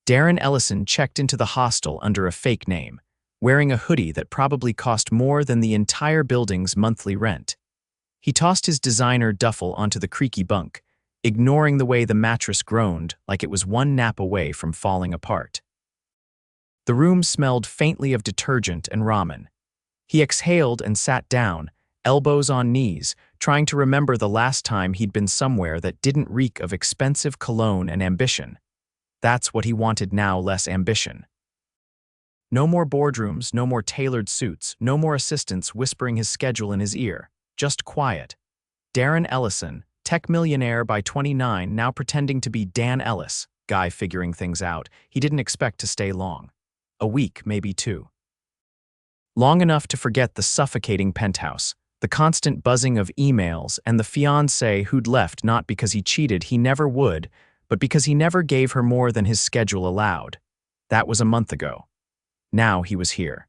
Darren Ellison checked into the hostel under a fake name, wearing a hoodie that probably cost more than the entire building's monthly rent. He tossed his designer duffel onto the creaky bunk, ignoring the way the mattress groaned like it was one nap away from falling apart. The room smelled faintly of detergent and ramen. He exhaled and sat down, elbows on knees, trying to remember the last time he'd been somewhere that didn't reek of expensive cologne and ambition. That's what he wanted now, less ambition. No more boardrooms, no more tailored suits, no more assistants whispering his schedule in his ear. Just quiet. Darren Ellison, tech millionaire by 29, now pretending to be Dan Ellis, guy figuring things out. He didn't expect to stay long. A week, maybe two. Long enough to forget the suffocating penthouse, the constant buzzing of emails, and the fiancée who'd left not because he cheated, he never would, but because he never gave her more than his schedule allowed. That was a month ago. Now he was here.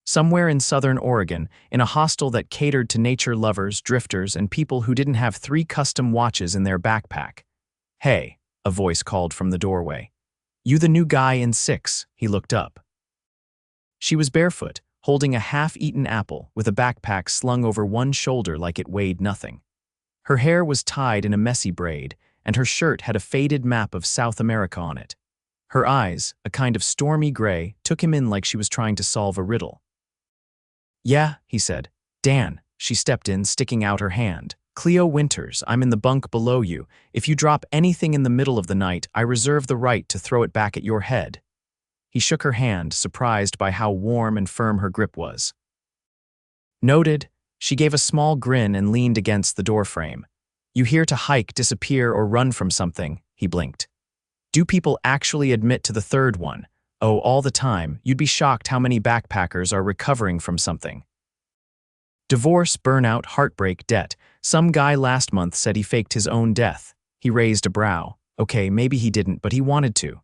Somewhere in southern Oregon, in a hostel that catered to nature lovers, drifters, and people who didn't have 3 custom watches in their backpack. "Hey," a voice called from the doorway. "You the new guy in 6, he looked up. She was barefoot, holding a half-eaten apple with a backpack slung over one shoulder like it weighed nothing. Her hair was tied in a messy braid, and her shirt had a faded map of South America on it. Her eyes, a kind of stormy gray, took him in like she was trying to solve a riddle. "Yeah," he said. "Dan." She stepped in, sticking out her hand. "Cleo Winters, I'm in the bunk below you. If you drop anything in the middle of the night, I reserve the right to throw it back at your head." He shook her hand, surprised by how warm and firm her grip was. "Noted." She gave a small grin and leaned against the doorframe. "You here to hike, disappear, or run from something?" He blinked. "Do people actually admit to the third one? Oh, all the time. You'd be shocked how many backpackers are recovering from something. Divorce, burnout, heartbreak, debt. Some guy last month said he faked his own death." He raised a brow. Okay, maybe he didn't, but he wanted to.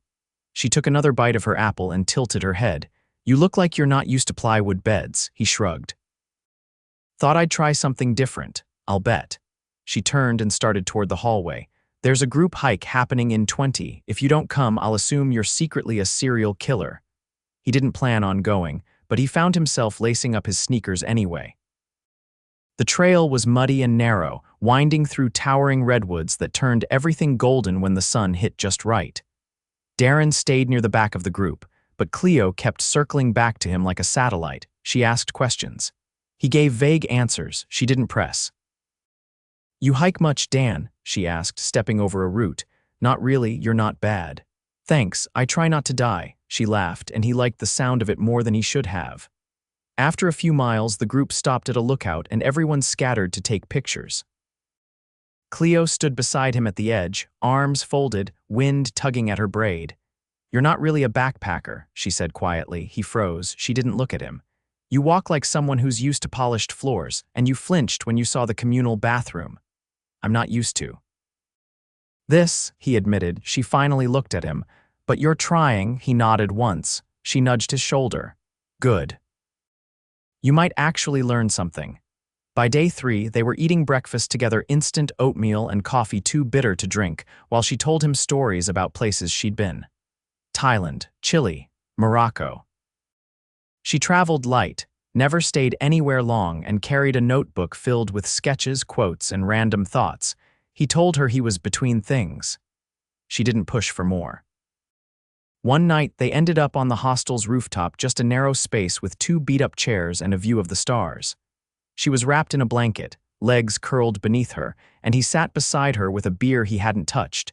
She took another bite of her apple and tilted her head. "You look like you're not used to plywood beds," he shrugged. "Thought I'd try something different, I'll bet." She turned and started toward the hallway. "There's a group hike happening in 20. If you don't come, I'll assume you're secretly a serial killer." He didn't plan on going, but he found himself lacing up his sneakers anyway. The trail was muddy and narrow, winding through towering redwoods that turned everything golden when the sun hit just right. Darren stayed near the back of the group, but Cleo kept circling back to him like a satellite. She asked questions. He gave vague answers. She didn't press. "You hike much, Dan?" she asked, stepping over a root. "Not really, you're not bad." "Thanks, I try not to die." She laughed, and he liked the sound of it more than he should have. After a few miles, the group stopped at a lookout and everyone scattered to take pictures. Cleo stood beside him at the edge, arms folded, wind tugging at her braid. "You're not really a backpacker," she said quietly. He froze. She didn't look at him. "You walk like someone who's used to polished floors, and you flinched when you saw the communal bathroom." "I'm not used to this," he admitted. She finally looked at him. "But you're trying." He nodded once. She nudged his shoulder. "Good. You might actually learn something." By day 3, they were eating breakfast together, instant oatmeal and coffee too bitter to drink, while she told him stories about places she'd been. Thailand, Chile, Morocco. She traveled light, never stayed anywhere long, and carried a notebook filled with sketches, quotes, and random thoughts. He told her he was between things. She didn't push for more. One night, they ended up on the hostel's rooftop, just a narrow space with 2 beat-up chairs and a view of the stars. She was wrapped in a blanket, legs curled beneath her, and he sat beside her with a beer he hadn't touched.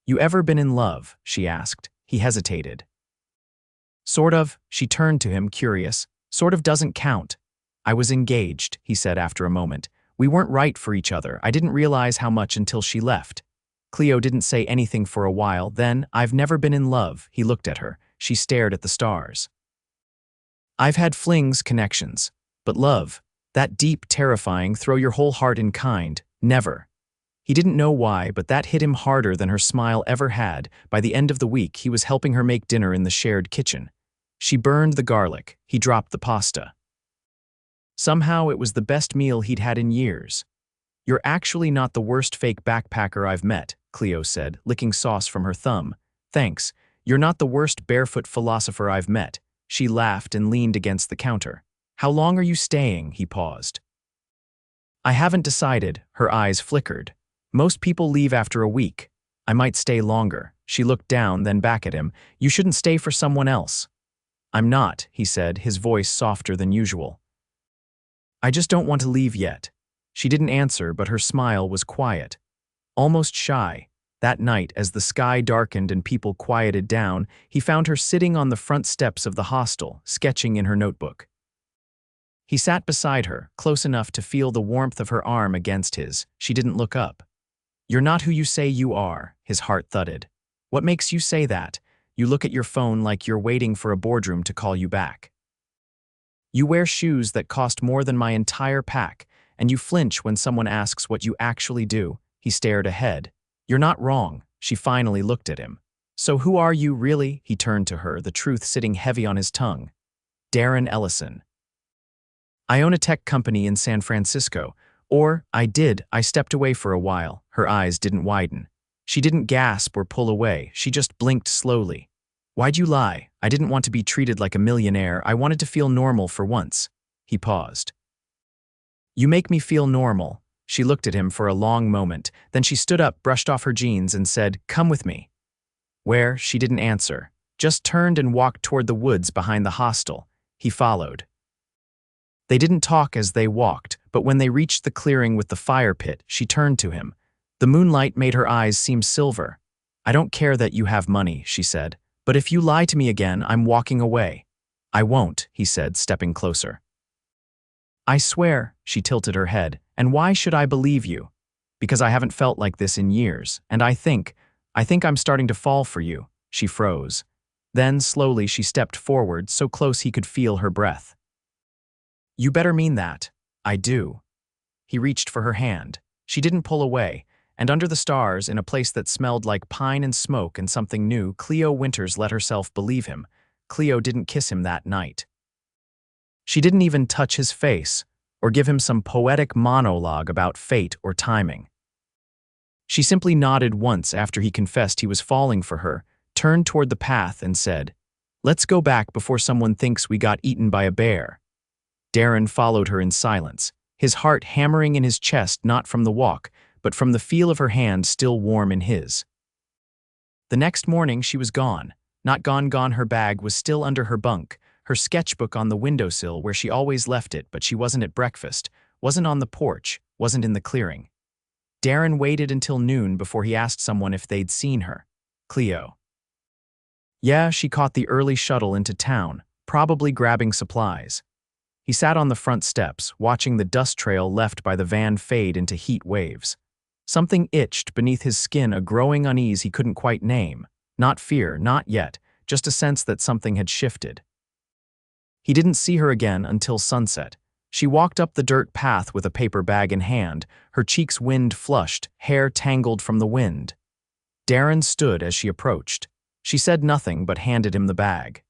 "You ever been in love?" she asked. He hesitated. "Sort of." She turned to him, curious. "Sort of doesn't count." "I was engaged," he said after a moment. "We weren't right for each other. I didn't realize how much until she left." Cleo didn't say anything for a while. Then, "I've never been in love." He looked at her. She stared at the stars. "I've had flings, connections. But love, that deep, terrifying, throw your whole heart in kind, never." He didn't know why, but that hit him harder than her smile ever had. By the end of the week, he was helping her make dinner in the shared kitchen. She burned the garlic. He dropped the pasta. Somehow, it was the best meal he'd had in years. "You're actually not the worst fake backpacker I've met," Cleo said, licking sauce from her thumb. "Thanks. "You're not the worst barefoot philosopher I've met." She laughed and leaned against the counter. "How long are you staying?" He paused. "I haven't decided." Her eyes flickered. "Most people leave after a week. I might stay longer." She looked down, then back at him. "You shouldn't stay for someone else." "I'm not," he said, his voice softer than usual. "I just don't want to leave yet." She didn't answer, but her smile was quiet, almost shy. That night, as the sky darkened and people quieted down, he found her sitting on the front steps of the hostel, sketching in her notebook. He sat beside her, close enough to feel the warmth of her arm against his. She didn't look up. "You're not who you say you are," his heart thudded. "What makes you say that? You look at your phone like you're waiting for a boardroom to call you back. You wear shoes that cost more than my entire pack, and you flinch when someone asks what you actually do." He stared ahead. "You're not wrong." She finally looked at him. "So who are you, really?" He turned to her, the truth sitting heavy on his tongue. "Darren Ellison. I own a tech company in San Francisco. Or, I did. I stepped away for a while." Her eyes didn't widen. She didn't gasp or pull away. She just blinked slowly. "Why'd you lie?" "I didn't want to be treated like a millionaire. I wanted to feel normal for once." He paused. "You make me feel normal." She looked at him for a long moment. Then she stood up, brushed off her jeans, and said, "Come with me." "Where?" She didn't answer, just turned and walked toward the woods behind the hostel. He followed. They didn't talk as they walked, but when they reached the clearing with the fire pit, she turned to him. The moonlight made her eyes seem silver. "I don't care that you have money," she said, "but if you lie to me again, I'm walking away." "I won't," he said, stepping closer. "I swear." She tilted her head. "And why should I believe you?" "Because I haven't felt like this in years, and I think I'm starting to fall for you." She froze. Then, slowly, she stepped forward, so close he could feel her breath. "You better mean that." "I do." He reached for her hand. She didn't pull away, and under the stars, in a place that smelled like pine and smoke and something new, Cleo Winters let herself believe him. Cleo didn't kiss him that night. She didn't even touch his face, or give him some poetic monologue about fate or timing. She simply nodded once after he confessed he was falling for her, turned toward the path and said, "Let's go back before someone thinks we got eaten by a bear." Darren followed her in silence, his heart hammering in his chest not from the walk, but from the feel of her hand still warm in his. The next morning she was gone. Not gone. Her bag was still under her bunk, her sketchbook on the windowsill where she always left it, but she wasn't at breakfast, wasn't on the porch, wasn't in the clearing. Darren waited until noon before he asked someone if they'd seen her. "Cleo." "Yeah, she caught the early shuttle into town, probably grabbing supplies." He sat on the front steps, watching the dust trail left by the van fade into heat waves. Something itched beneath his skin, a growing unease he couldn't quite name. Not fear, not yet, just a sense that something had shifted. He didn't see her again until sunset. She walked up the dirt path with a paper bag in hand, her cheeks wind-flushed, hair tangled from the wind. Darren stood as she approached. She said nothing but handed him the bag.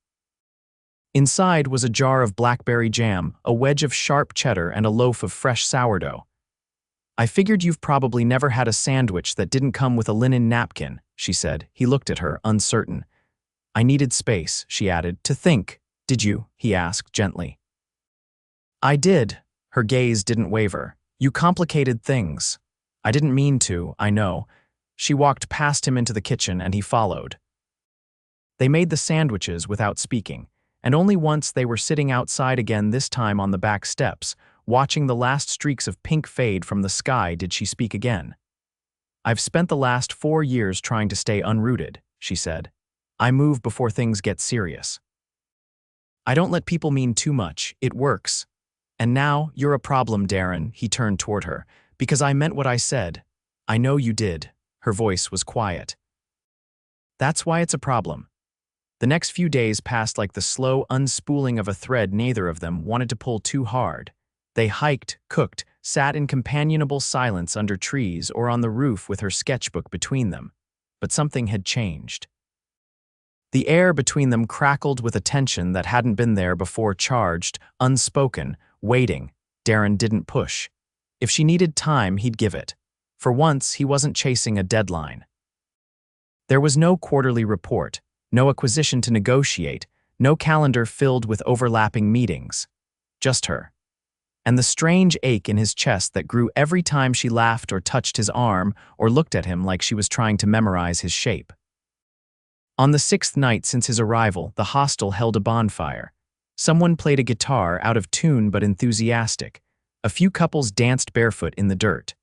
Inside was a jar of blackberry jam, a wedge of sharp cheddar, and a loaf of fresh sourdough. "I figured you've probably never had a sandwich that didn't come with a linen napkin," she said. He looked at her, uncertain. "I needed space," she added, "to think." "Did you?" he asked gently. "I did." Her gaze didn't waver. "You complicated things." "I didn't mean to, I know." She walked past him into the kitchen, and he followed. They made the sandwiches without speaking, and only once they were sitting outside again, this time on the back steps, watching the last streaks of pink fade from the sky, did she speak again. "I've spent the last 4 years trying to stay unrooted," she said. "I move before things get serious. I don't let people mean too much. It works. And now, you're a problem, Darren." He turned toward her. "Because I meant what I said." "I know you did." Her voice was quiet. "That's why it's a problem." The next few days passed like the slow unspooling of a thread neither of them wanted to pull too hard. They hiked, cooked, sat in companionable silence under trees or on the roof with her sketchbook between them. But something had changed. The air between them crackled with a tension that hadn't been there before, charged, unspoken, waiting. Darren didn't push. If she needed time, he'd give it. For once, he wasn't chasing a deadline. There was no quarterly report, No acquisition to negotiate, no calendar filled with overlapping meetings. Just her. And the strange ache in his chest that grew every time she laughed or touched his arm or looked at him like she was trying to memorize his shape. On the 6th night since his arrival, the hostel held a bonfire. Someone played a guitar, out of tune but enthusiastic. A few couples danced barefoot in the dirt.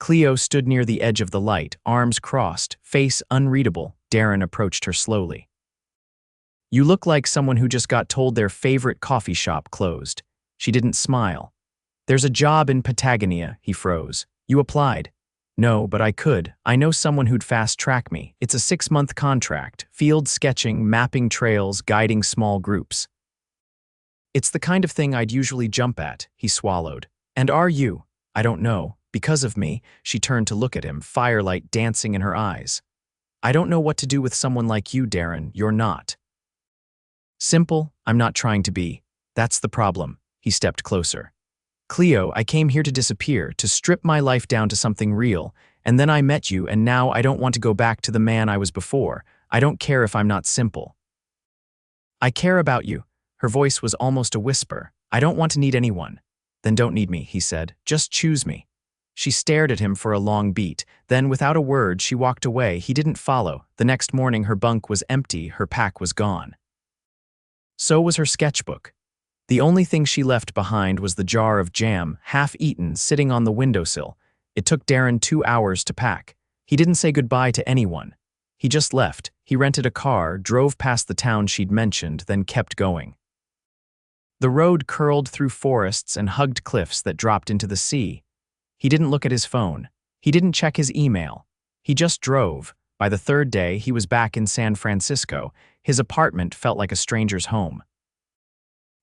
Cleo stood near the edge of the light, arms crossed, face unreadable. Darren approached her slowly. "You look like someone who just got told their favorite coffee shop closed." She didn't smile. "There's a job in Patagonia," he froze. "You applied?" "No, but I could. I know someone who'd fast-track me. It's a 6-month contract, field sketching, mapping trails, guiding small groups." "It's the kind of thing I'd usually jump at," he swallowed. "And are you?" "I don't know. Because of me." She turned to look at him, firelight dancing in her eyes. "I don't know what to do with someone like you, Darren. You're not." "Simple, I'm not trying to be. That's the problem." He stepped closer. "Cleo, I came here to disappear, to strip my life down to something real, and then I met you, and now I don't want to go back to the man I was before. I don't care if I'm not simple." "I care about you." Her voice was almost a whisper. "I don't want to need anyone." "Then don't need me," he said. "Just choose me." She stared at him for a long beat. Then, without a word, she walked away. He didn't follow. The next morning, her bunk was empty, her pack was gone. So was her sketchbook. The only thing she left behind was the jar of jam, half-eaten, sitting on the windowsill. It took Darren 2 hours to pack. He didn't say goodbye to anyone. He just left. He rented a car, drove past the town she'd mentioned, then kept going. The road curled through forests and hugged cliffs that dropped into the sea. He didn't look at his phone. He didn't check his email. He just drove. By the 3rd day, he was back in San Francisco. His apartment felt like a stranger's home.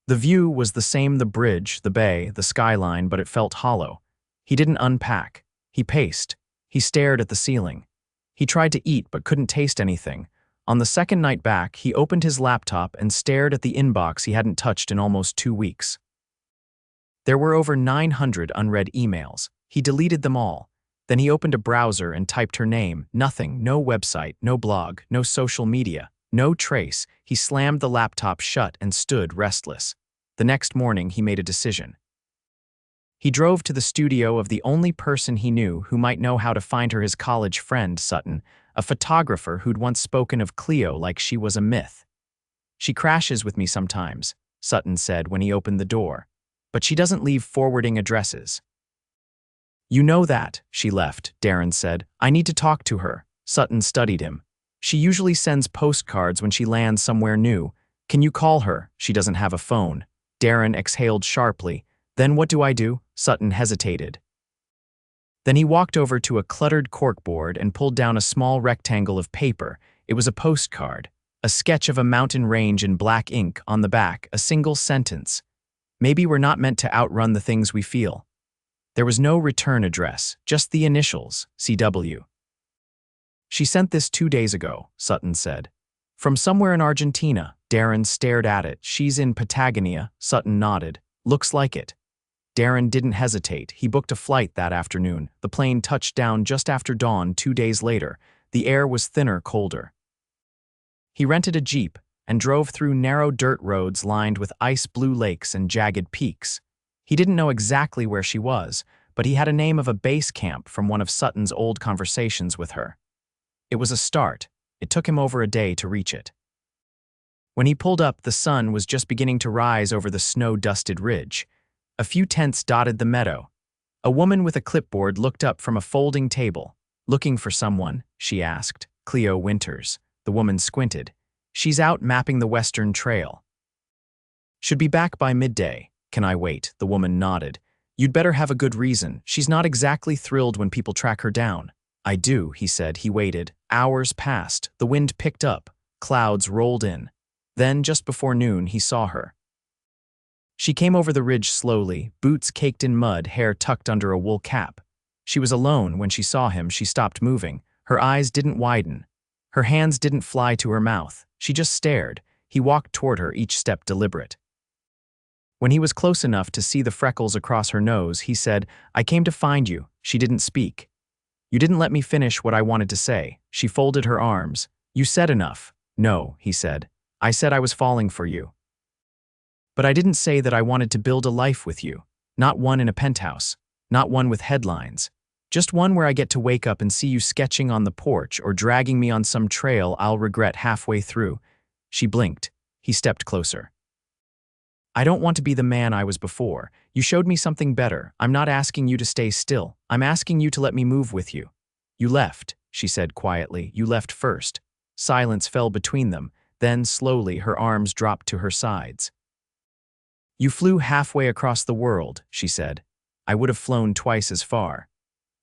The view was the same: the bridge, the bay, the skyline, but it felt hollow. He didn't unpack. He paced. He stared at the ceiling. He tried to eat but couldn't taste anything. On the 2nd night back, he opened his laptop and stared at the inbox he hadn't touched in almost 2 weeks. There were over 900 unread emails. He deleted them all. Then he opened a browser and typed her name. Nothing, no website, no blog, no social media, no trace. He slammed the laptop shut and stood restless. The next morning, he made a decision. He drove to the studio of the only person he knew who might know how to find her, his college friend, Sutton, a photographer who'd once spoken of Cleo like she was a myth. "She crashes with me sometimes," Sutton said when he opened the door. "But she doesn't leave forwarding addresses." "You know that." "She left," Darren said. "I need to talk to her." Sutton studied him. "She usually sends postcards when she lands somewhere new. Can you call her?" "She doesn't have a phone." Darren exhaled sharply. "Then what do I do?" Sutton hesitated. Then he walked over to a cluttered corkboard and pulled down a small rectangle of paper. It was a postcard, a sketch of a mountain range in black ink. On the back, a single sentence: "Maybe we're not meant to outrun the things we feel." There was no return address, just the initials, CW. "She sent this 2 days ago," Sutton said. "From somewhere in Argentina." Darren stared at it. "She's in Patagonia." Sutton nodded. "Looks like it." Darren didn't hesitate. He booked a flight that afternoon. The plane touched down just after dawn 2 days later. The air was thinner, colder. He rented a Jeep and drove through narrow dirt roads lined with ice-blue lakes and jagged peaks. He didn't know exactly where she was, but he had a name of a base camp from one of Sutton's old conversations with her. It was a start. It took him over a day to reach it. When he pulled up, the sun was just beginning to rise over the snow-dusted ridge. A few tents dotted the meadow. A woman with a clipboard looked up from a folding table. "Looking for someone?" she asked. "Cleo Winters." The woman squinted. "She's out mapping the Western Trail. Should be back by midday." "Can I wait?" The woman nodded. "You'd better have a good reason. She's not exactly thrilled when people track her down." "I do," he said. He waited. Hours passed. The wind picked up. Clouds rolled in. Then, just before noon, he saw her. She came over the ridge slowly, boots caked in mud, hair tucked under a wool cap. She was alone. When she saw him, she stopped moving. Her eyes didn't widen. Her hands didn't fly to her mouth. She just stared. He walked toward her, each step deliberate. When he was close enough to see the freckles across her nose, he said, "I came to find you." She didn't speak. "You didn't let me finish what I wanted to say." She folded her arms. "You said enough." No, he said. I said I was falling for you. But I didn't say that I wanted to build a life with you. Not one in a penthouse. Not one with headlines. Just one where I get to wake up and see you sketching on the porch or dragging me on some trail I'll regret halfway through. She blinked. He stepped closer. I don't want to be the man I was before. You showed me something better. I'm not asking you to stay still. I'm asking you to let me move with you. You left, she said quietly. You left first. Silence fell between them. Then, slowly, her arms dropped to her sides. You flew halfway across the world, she said. I would have flown twice as far.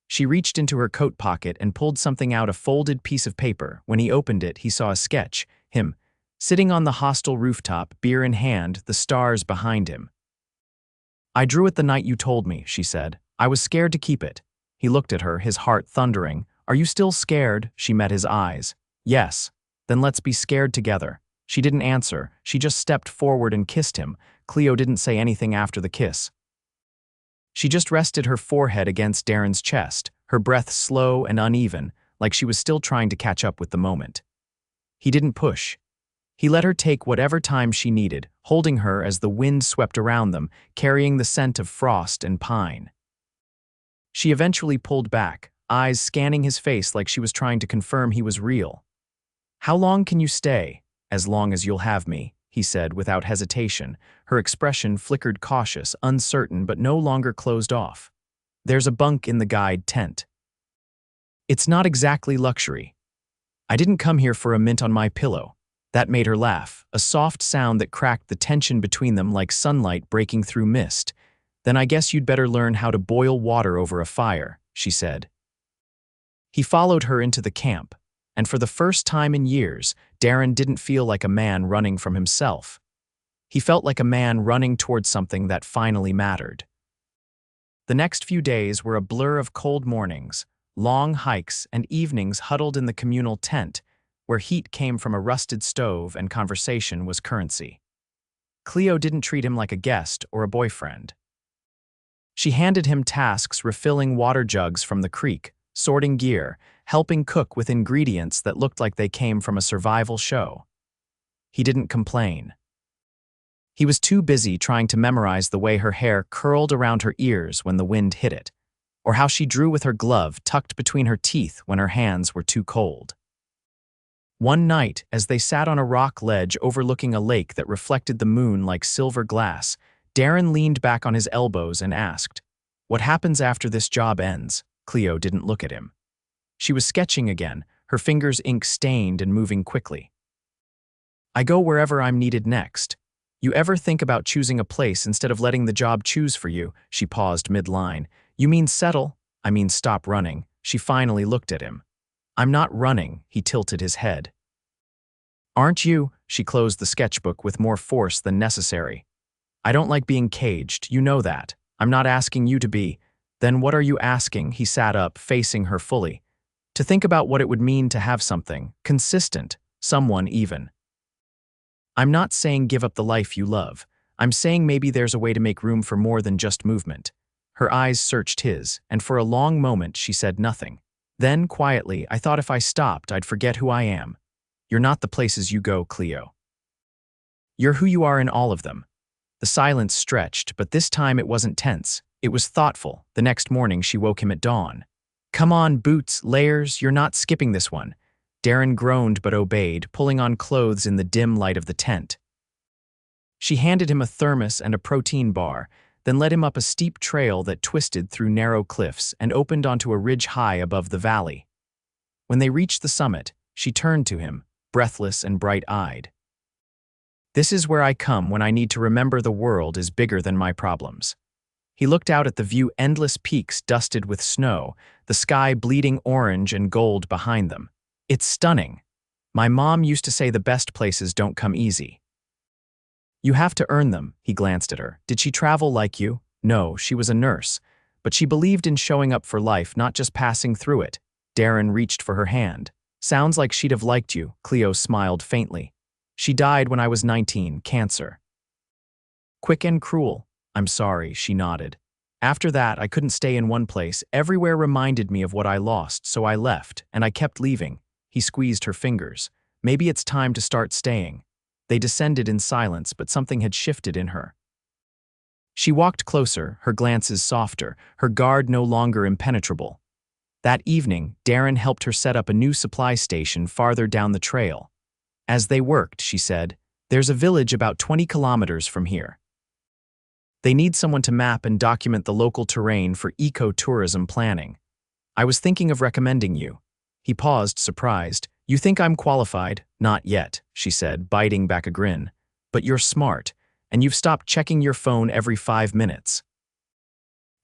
She reached into her coat pocket and pulled something out, a folded piece of paper. When he opened it, he saw a sketch, him, sitting on the hostel rooftop, beer in hand, the stars behind him. I drew it the night you told me, she said. I was scared to keep it. He looked at her, his heart thundering. Are you still scared? She met his eyes. Yes. Then let's be scared together. She didn't answer. She just stepped forward and kissed him. Cleo didn't say anything after the kiss. She just rested her forehead against Darren's chest, her breath slow and uneven, like she was still trying to catch up with the moment. He didn't push. He let her take whatever time she needed, holding her as the wind swept around them, carrying the scent of frost and pine. She eventually pulled back, eyes scanning his face like she was trying to confirm he was real. How long can you stay? As long as you'll have me, he said without hesitation. Her expression flickered, cautious, uncertain, but no longer closed off. There's a bunk in the guide tent. It's not exactly luxury. I didn't come here for a mint on my pillow. That made her laugh, a soft sound that cracked the tension between them like sunlight breaking through mist. Then I guess you'd better learn how to boil water over a fire, she said. He followed her into the camp, and for the first time in years, Darren didn't feel like a man running from himself. He felt like a man running towards something that finally mattered. The next few days were a blur of cold mornings, long hikes, and evenings huddled in the communal tent, where heat came from a rusted stove and conversation was currency. Cleo didn't treat him like a guest or a boyfriend. She handed him tasks, refilling water jugs from the creek, sorting gear, helping cook with ingredients that looked like they came from a survival show. He didn't complain. He was too busy trying to memorize the way her hair curled around her ears when the wind hit it, or how she drew with her glove tucked between her teeth when her hands were too cold. One night, as they sat on a rock ledge overlooking a lake that reflected the moon like silver glass, Darren leaned back on his elbows and asked, "What happens after this job ends?" Cleo didn't look at him. She was sketching again, her fingers ink-stained and moving quickly. "I go wherever I'm needed next. You ever think about choosing a place instead of letting the job choose for you?" She paused mid-line. "You mean settle?" "I mean stop running." She finally looked at him. "I'm not running," he tilted his head. "Aren't you?" She closed the sketchbook with more force than necessary. "I don't like being caged, you know that. I'm not asking you to be." "Then what are you asking?" He sat up, facing her fully. "To think about what it would mean to have something, consistent, someone even." "I'm not saying give up the life you love. I'm saying maybe there's a way to make room for more than just movement." Her eyes searched his, and for a long moment she said nothing. Then, quietly, "I thought if I stopped, I'd forget who I am." "You're not the places you go, Cleo. You're who you are in all of them." The silence stretched, but this time it wasn't tense. It was thoughtful. The next morning she woke him at dawn. "Come on, boots, layers, you're not skipping this one." Darren groaned but obeyed, pulling on clothes in the dim light of the tent. She handed him a thermos and a protein bar, then led him up a steep trail that twisted through narrow cliffs and opened onto a ridge high above the valley. When they reached the summit, she turned to him, breathless and bright-eyed. "This is where I come when I need to remember the world is bigger than my problems." He looked out at the view, endless peaks dusted with snow, the sky bleeding orange and gold behind them. "It's stunning. My mom used to say the best places don't come easy. You have to earn them." He glanced at her. "Did she travel like you?" "No, she was a nurse. But she believed in showing up for life, not just passing through it." Darren reached for her hand. "Sounds like she'd have liked you." Cleo smiled faintly. "She died when I was 19, cancer. Quick and cruel." "I'm sorry," she nodded. "After that, I couldn't stay in one place. Everywhere reminded me of what I lost, so I left, and I kept leaving." He squeezed her fingers. Maybe it's time to start staying. They descended in silence, but something had shifted in her. She walked closer, her glances softer, her guard no longer impenetrable. That evening, Darren helped her set up a new supply station farther down the trail. As they worked, she said, "There's a village about 20 kilometers from here. They need someone to map and document the local terrain for eco-tourism planning. I was thinking of recommending you." He paused, surprised. "You think I'm qualified?" "Not yet," she said, biting back a grin. "But you're smart, and you've stopped checking your phone every 5 minutes."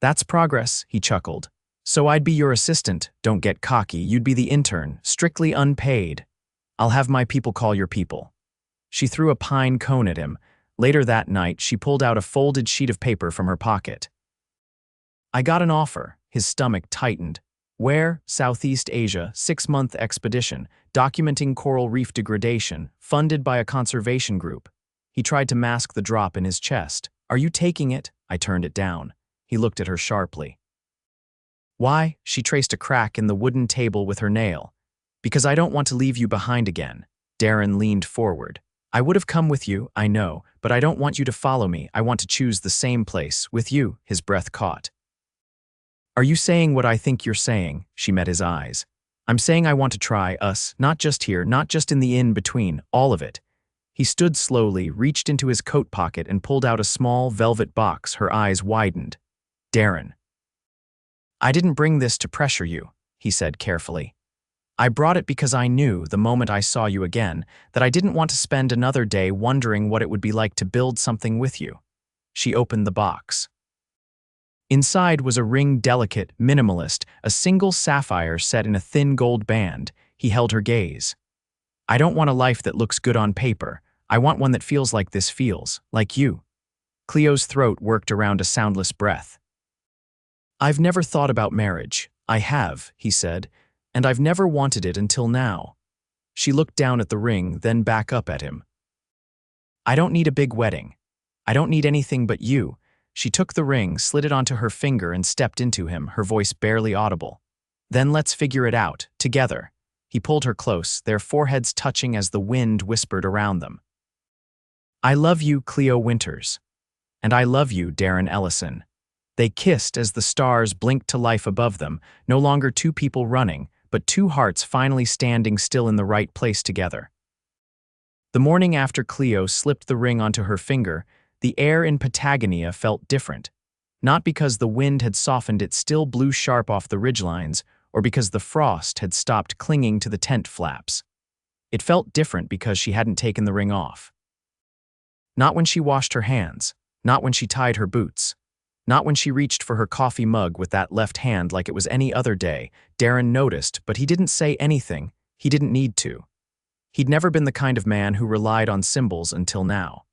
"That's progress," he chuckled. "So I'd be your assistant, don't get cocky, you'd be the intern, strictly unpaid. I'll have my people call your people." She threw a pine cone at him. Later that night, she pulled out a folded sheet of paper from her pocket. "I got an offer." His stomach tightened. "Where?" "Southeast Asia, 6-month expedition, documenting coral reef degradation, funded by a conservation group." He tried to mask the drop in his chest. "Are you taking it?" I turned it down. He looked at her sharply. "Why?" She traced a crack in the wooden table with her nail. "Because I don't want to leave you behind again." Darren leaned forward. "I would have come with you, I know, but I don't want you to follow me. I want to choose the same place, with you." His breath caught. "Are you saying what I think you're saying?" She met his eyes. "I'm saying I want to try us, not just here, not just in the in-between, all of it." He stood slowly, reached into his coat pocket and pulled out a small velvet box. Her eyes widened. "Darren, I didn't bring this to pressure you," he said carefully. "I brought it because I knew, the moment I saw you again, that I didn't want to spend another day wondering what it would be like to build something with you." She opened the box. Inside was a ring, delicate, minimalist, a single sapphire set in a thin gold band. He held her gaze. "I don't want a life that looks good on paper. I want one that feels like this feels, like you." Cleo's throat worked around a soundless breath. "I've never thought about marriage." "I have," he said, "and I've never wanted it until now." She looked down at the ring, then back up at him. "I don't need a big wedding. I don't need anything but you." She took the ring, slid it onto her finger, and stepped into him, her voice barely audible. "Then let's figure it out, together." He pulled her close, their foreheads touching as the wind whispered around them. "I love you, Cleo Winters. And I love you, Darren Ellison." They kissed as the stars blinked to life above them, no longer two people running, but two hearts finally standing still in the right place together. The morning after Cleo slipped the ring onto her finger, the air in Patagonia felt different. Not because the wind had softened, it still blew sharp off the ridgelines, or because the frost had stopped clinging to the tent flaps. It felt different because she hadn't taken the ring off. Not when she washed her hands, not when she tied her boots, not when she reached for her coffee mug with that left hand like it was any other day. Darren noticed, but he didn't say anything. He didn't need to. He'd never been the kind of man who relied on symbols until now.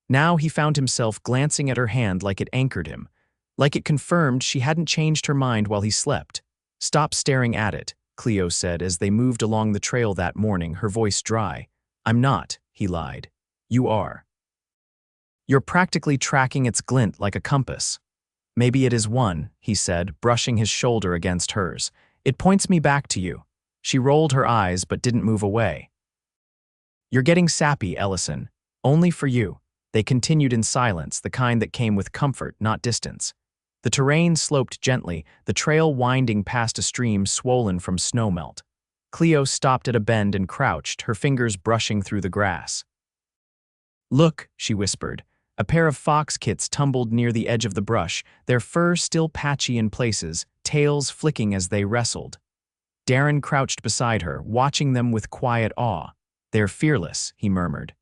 Now he found himself glancing at her hand like it anchored him, like it confirmed she hadn't changed her mind while he slept. "Stop staring at it," Cleo said as they moved along the trail that morning, her voice dry. "I'm not," he lied. "You are. You're practically tracking its glint like a compass." "Maybe it is one," he said, brushing his shoulder against hers. "It points me back to you." She rolled her eyes but didn't move away. "You're getting sappy, Ellison. Only for you." They continued in silence, the kind that came with comfort, not distance. The terrain sloped gently, the trail winding past a stream swollen from snowmelt. Cleo stopped at a bend and crouched, her fingers brushing through the grass. "Look," she whispered. A pair of fox kits tumbled near the edge of the brush, their fur still patchy in places, tails flicking as they wrestled. Darren crouched beside her, watching them with quiet awe. "They're fearless," he murmured.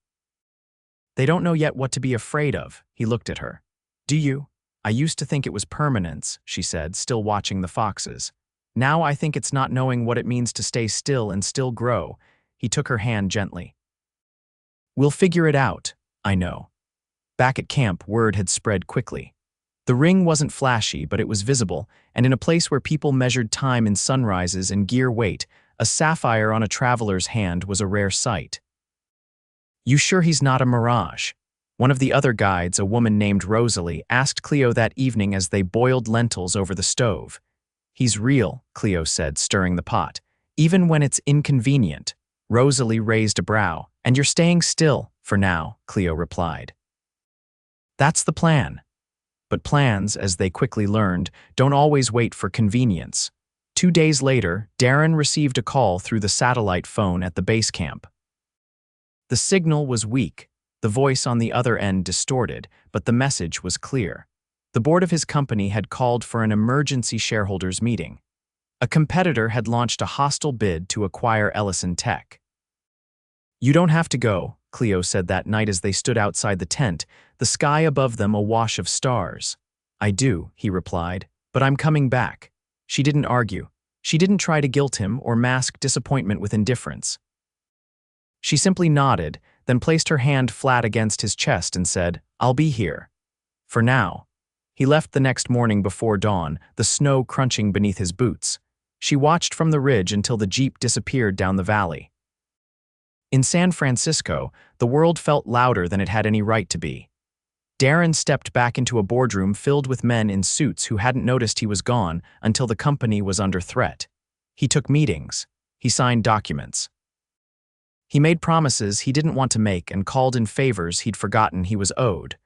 "They don't know yet what to be afraid of." He looked at her. "Do you?" "I used to think it was permanence," she said, still watching the foxes. "Now I think it's not knowing what it means to stay still and still grow." He took her hand gently. "We'll figure it out, I know." Back at camp, word had spread quickly. The ring wasn't flashy, but it was visible, and in a place where people measured time in sunrises and gear weight, a sapphire on a traveler's hand was a rare sight. "You sure he's not a mirage?" One of the other guides, a woman named Rosalie, asked Cleo that evening as they boiled lentils over the stove. "He's real," Cleo said, stirring the pot. "Even when it's inconvenient." Rosalie raised a brow. "And you're staying still, for now," Cleo replied. "That's the plan." But plans, as they quickly learned, don't always wait for convenience. 2 days later, Darren received a call through the satellite phone at the base camp. The signal was weak, the voice on the other end distorted, but the message was clear. The board of his company had called for an emergency shareholders meeting. A competitor had launched a hostile bid to acquire Ellison Tech. "You don't have to go," Cleo said that night as they stood outside the tent, the sky above them a wash of stars. "I do," he replied, "but I'm coming back." She didn't argue. She didn't try to guilt him or mask disappointment with indifference. She simply nodded, then placed her hand flat against his chest and said, "I'll be here. For now." He left the next morning before dawn, the snow crunching beneath his boots. She watched from the ridge until the jeep disappeared down the valley. In San Francisco, the world felt louder than it had any right to be. Darren stepped back into a boardroom filled with men in suits who hadn't noticed he was gone until the company was under threat. He took meetings. He signed documents. He made promises he didn't want to make and called in favors he'd forgotten he was owed.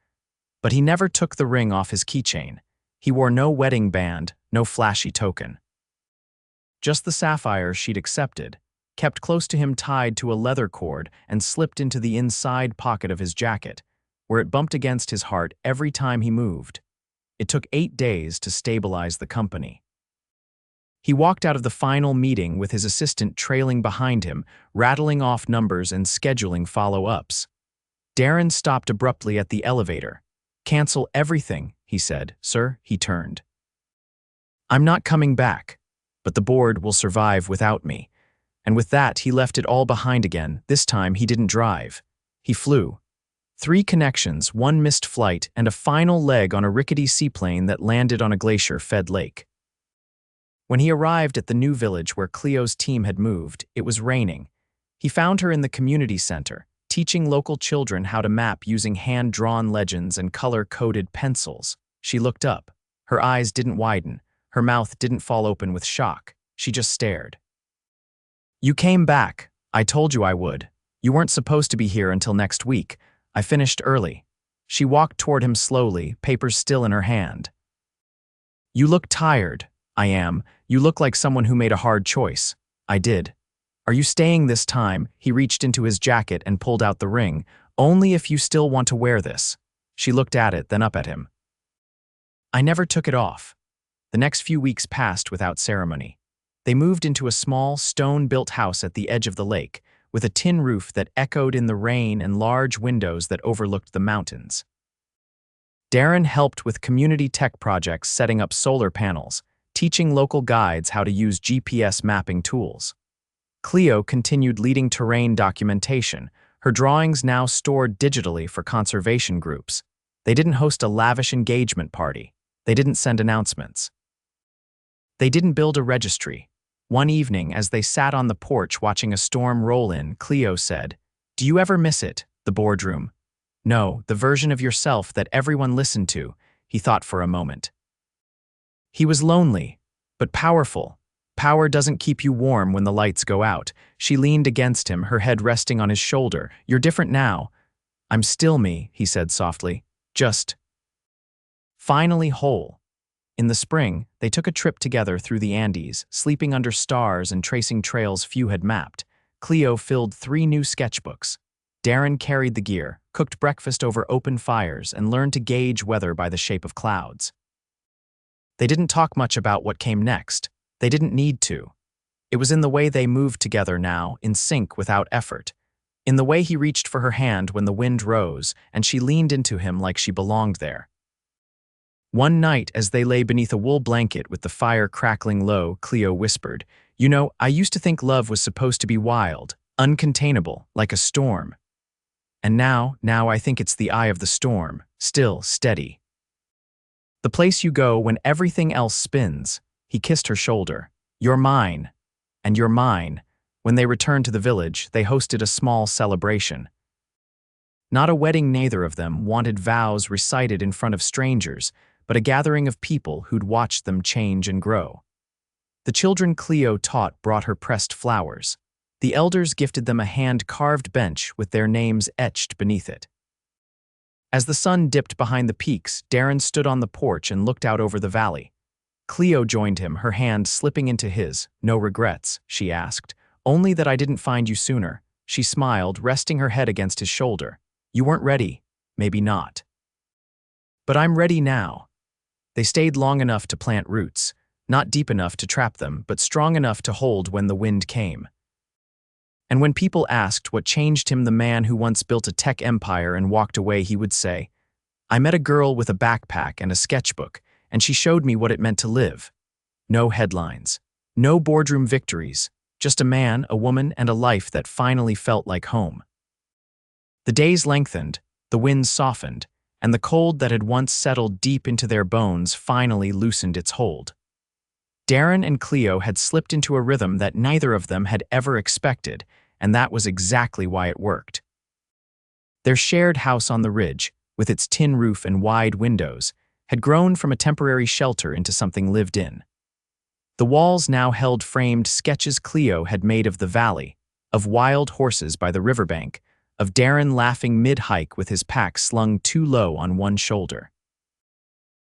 But he never took the ring off his keychain. He wore no wedding band, no flashy token. Just the sapphire she'd accepted, kept close to him tied to a leather cord and slipped into the inside pocket of his jacket, where it bumped against his heart every time he moved. It took 8 days to stabilize the company. He walked out of the final meeting with his assistant trailing behind him, rattling off numbers and scheduling follow-ups. Darren stopped abruptly at the elevator. "Cancel everything," he said. "Sir," he turned. "I'm not coming back, but the board will survive without me." And with that, he left it all behind again. This time, he didn't drive. He flew. 3 connections, 1 missed flight, and a final leg on a rickety seaplane that landed on a glacier-fed lake. When he arrived at the new village where Cleo's team had moved, it was raining. He found her in the community center, teaching local children how to map using hand-drawn legends and color-coded pencils. She looked up. Her eyes didn't widen. Her mouth didn't fall open with shock. She just stared. "You came back. I told you I would. You weren't supposed to be here until next week. I finished early." She walked toward him slowly, papers still in her hand. "You look tired." "I am. You look like someone who made a hard choice." "I did." "Are you staying this time?" He reached into his jacket and pulled out the ring. "Only if you still want to wear this." She looked at it, then up at him. "I never took it off." The next few weeks passed without ceremony. They moved into a small, stone-built house at the edge of the lake, with a tin roof that echoed in the rain and large windows that overlooked the mountains. Darren helped with community tech projects, setting up solar panels, teaching local guides how to use GPS mapping tools. Cleo continued leading terrain documentation, her drawings now stored digitally for conservation groups. They didn't host a lavish engagement party. They didn't send announcements. They didn't build a registry. One evening, as they sat on the porch watching a storm roll in, Cleo said, "Do you ever miss it, the boardroom?" "No, the version of yourself that everyone listened to," he thought for a moment. He was lonely, but powerful. Power doesn't keep you warm when the lights go out. She leaned against him, her head resting on his shoulder. "You're different now." "I'm still me," he said softly. "Just finally whole." In the spring, they took a trip together through the Andes, sleeping under stars and tracing trails few had mapped. Cleo filled 3 new sketchbooks. Darren carried the gear, cooked breakfast over open fires, and learned to gauge weather by the shape of clouds. They didn't talk much about what came next. They didn't need to. It was in the way they moved together now, in sync without effort. In the way he reached for her hand when the wind rose, and she leaned into him like she belonged there. One night, as they lay beneath a wool blanket with the fire crackling low, Cleo whispered, "You know, I used to think love was supposed to be wild, uncontainable, like a storm. And now I think it's the eye of the storm, still, steady. The place you go when everything else spins." He kissed her shoulder. "You're mine. And you're mine." When they returned to the village, they hosted a small celebration. Not a wedding, neither of them wanted vows recited in front of strangers, but a gathering of people who'd watched them change and grow. The children Cleo taught brought her pressed flowers. The elders gifted them a hand-carved bench with their names etched beneath it. As the sun dipped behind the peaks, Darren stood on the porch and looked out over the valley. Cleo joined him, her hand slipping into his. "No regrets?" she asked. "Only that I didn't find you sooner." She smiled, resting her head against his shoulder. "You weren't ready. Maybe not. But I'm ready now." They stayed long enough to plant roots, not deep enough to trap them, but strong enough to hold when the wind came. And when people asked what changed him, the man who once built a tech empire and walked away, he would say, "I met a girl with a backpack and a sketchbook, and she showed me what it meant to live. No headlines, no boardroom victories, just a man, a woman, and a life that finally felt like home." The days lengthened, the winds softened, and the cold that had once settled deep into their bones finally loosened its hold. Darren and Cleo had slipped into a rhythm that neither of them had ever expected, and that was exactly why it worked. Their shared house on the ridge, with its tin roof and wide windows, had grown from a temporary shelter into something lived in. The walls now held framed sketches Cleo had made of the valley, of wild horses by the riverbank, of Darren laughing mid-hike with his pack slung too low on one shoulder.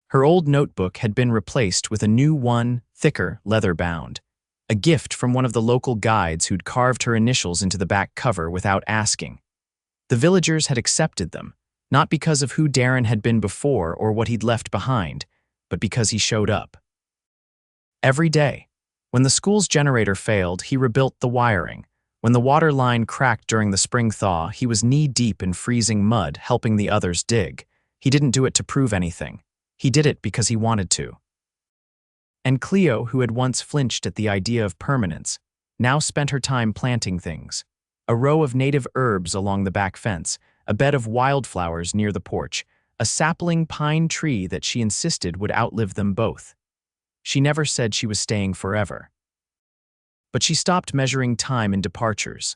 Her old notebook had been replaced with a new one, thicker, leather-bound, a gift from one of the local guides who'd carved her initials into the back cover without asking. The villagers had accepted them, not because of who Darren had been before or what he'd left behind, but because he showed up. Every day, when the school's generator failed, he rebuilt the wiring. When the water line cracked during the spring thaw, he was knee-deep in freezing mud helping the others dig. He didn't do it to prove anything. He did it because he wanted to. And Cleo, who had once flinched at the idea of permanence, now spent her time planting things. A row of native herbs along the back fence, a bed of wildflowers near the porch, a sapling pine tree that she insisted would outlive them both. She never said she was staying forever. But she stopped measuring time in departures.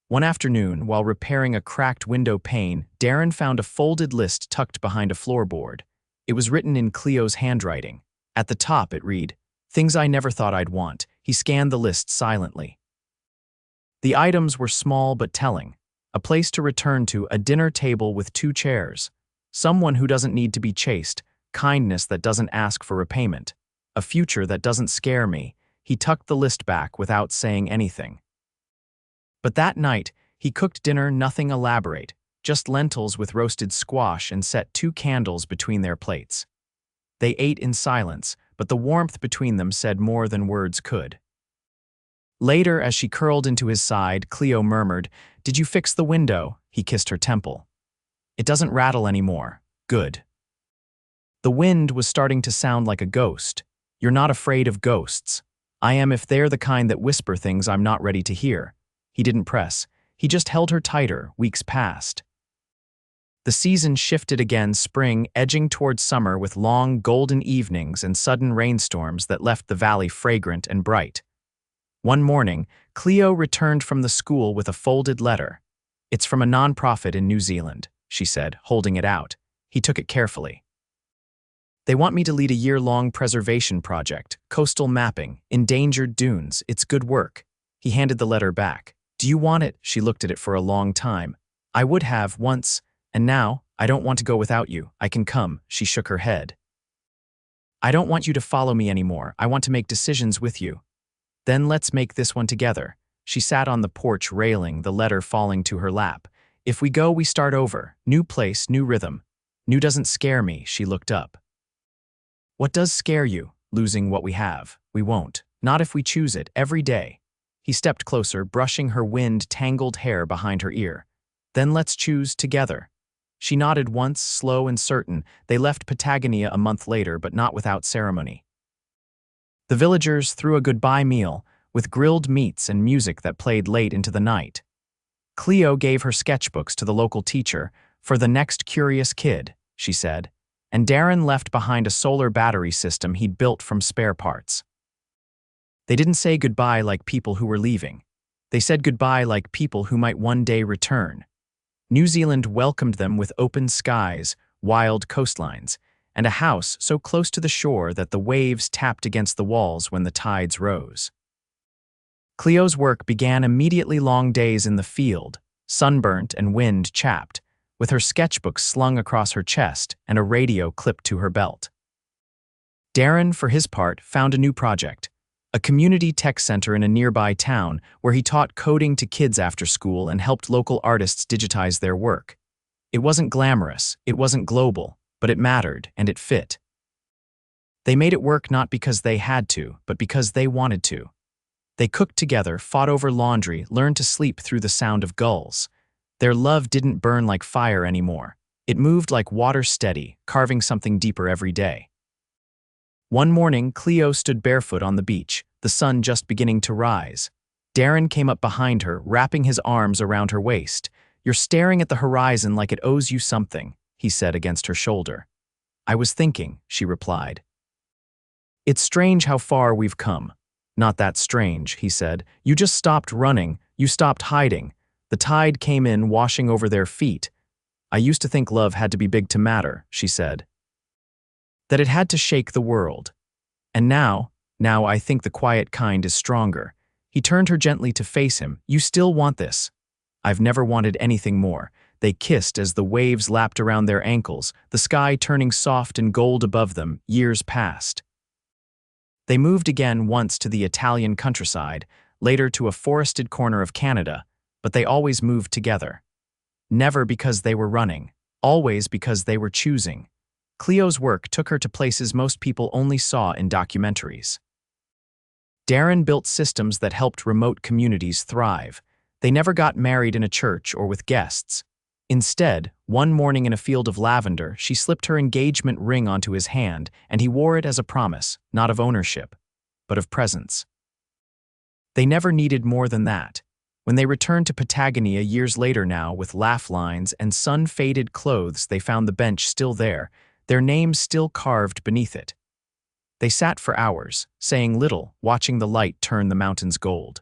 One afternoon, while repairing a cracked window pane, Darren found a folded list tucked behind a floorboard. It was written in Cleo's handwriting. At the top, it read, "Things I never thought I'd want." He scanned the list silently. The items were small but telling. A place to return to, a dinner table with 2 chairs. Someone who doesn't need to be chased, kindness that doesn't ask for repayment. A future that doesn't scare me. He tucked the list back without saying anything. But that night, he cooked dinner, nothing elaborate, just lentils with roasted squash, and set 2 candles between their plates. They ate in silence, but the warmth between them said more than words could. Later, as she curled into his side, Cleo murmured, "Did you fix the window?" He kissed her temple. "It doesn't rattle anymore. Good." The wind was starting to sound like a ghost. "You're not afraid of ghosts." "I am if they're the kind that whisper things I'm not ready to hear." He didn't press. He just held her tighter. Weeks passed. The season shifted again, spring edging towards summer with long, golden evenings and sudden rainstorms that left the valley fragrant and bright. One morning, Cleo returned from the school with a folded letter. "It's from a nonprofit in New Zealand," she said, holding it out. He took it carefully. "They want me to lead a year-long preservation project, coastal mapping, endangered dunes. It's good work." He handed the letter back. "Do you want it?" She looked at it for a long time. "I would have once, and now, I don't want to go without you. I can come." She shook her head. "I don't want you to follow me anymore. I want to make decisions with you." "Then let's make this one together." She sat on the porch railing, the letter falling to her lap. "If we go, we start over. New place, new rhythm." "New doesn't scare me." She looked up. "What does scare you?" "Losing what we have. We won't. Not if we choose it, every day." He stepped closer, brushing her wind-tangled hair behind her ear. "Then let's choose together." She nodded once, slow and certain. They left Patagonia a month later, but not without ceremony. The villagers threw a goodbye meal, with grilled meats and music that played late into the night. Cleo gave her sketchbooks to the local teacher, "For the next curious kid," she said, and Darren left behind a solar battery system he'd built from spare parts. They didn't say goodbye like people who were leaving. They said goodbye like people who might one day return. New Zealand welcomed them with open skies, wild coastlines, and a house so close to the shore that the waves tapped against the walls when the tides rose. Cleo's work began immediately. Long days in the field, sunburnt and wind-chapped, with her sketchbook slung across her chest and a radio clipped to her belt. Darren, for his part, found a new project, a community tech center in a nearby town where he taught coding to kids after school and helped local artists digitize their work. It wasn't glamorous, it wasn't global, but it mattered and it fit. They made it work not because they had to, but because they wanted to. They cooked together, fought over laundry, learned to sleep through the sound of gulls. Their love didn't burn like fire anymore. It moved like water, steady, carving something deeper every day. One morning, Cleo stood barefoot on the beach, the sun just beginning to rise. Darren came up behind her, wrapping his arms around her waist. "You're staring at the horizon like it owes you something," he said against her shoulder. "I was thinking," she replied. "It's strange how far we've come." "Not that strange," he said. "You just stopped running, you stopped hiding. The tide came in, washing over their feet. I used to think love had to be big to matter," she said. "That it had to shake the world. And now I think the quiet kind is stronger." He turned her gently to face him. "You still want this?" "I've never wanted anything more." They kissed as the waves lapped around their ankles, the sky turning soft and gold above them. Years passed. They moved again, once to the Italian countryside, later to a forested corner of Canada, but they always moved together. Never because they were running, always because they were choosing. Cleo's work took her to places most people only saw in documentaries. Darren built systems that helped remote communities thrive. They never got married in a church or with guests. Instead, one morning in a field of lavender, she slipped her engagement ring onto his hand, and he wore it as a promise, not of ownership, but of presence. They never needed more than that. When they returned to Patagonia years later now, with laugh lines and sun-faded clothes, they found the bench still there, their names still carved beneath it. They sat for hours, saying little, watching the light turn the mountains gold.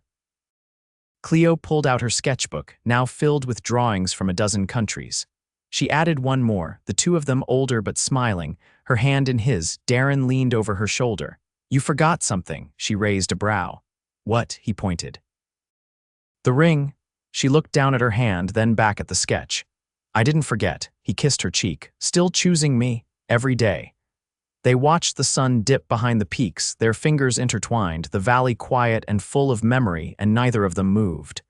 Cleo pulled out her sketchbook, now filled with drawings from a dozen countries. She added one more, the two of them older but smiling, her hand in his. Darren leaned over her shoulder. "You forgot something," she raised a brow. "What?" he pointed. "The ring." She looked down at her hand, then back at the sketch. "I didn't forget." He kissed her cheek. "Still choosing me, every day." They watched the sun dip behind the peaks, their fingers intertwined, the valley quiet and full of memory, and neither of them moved.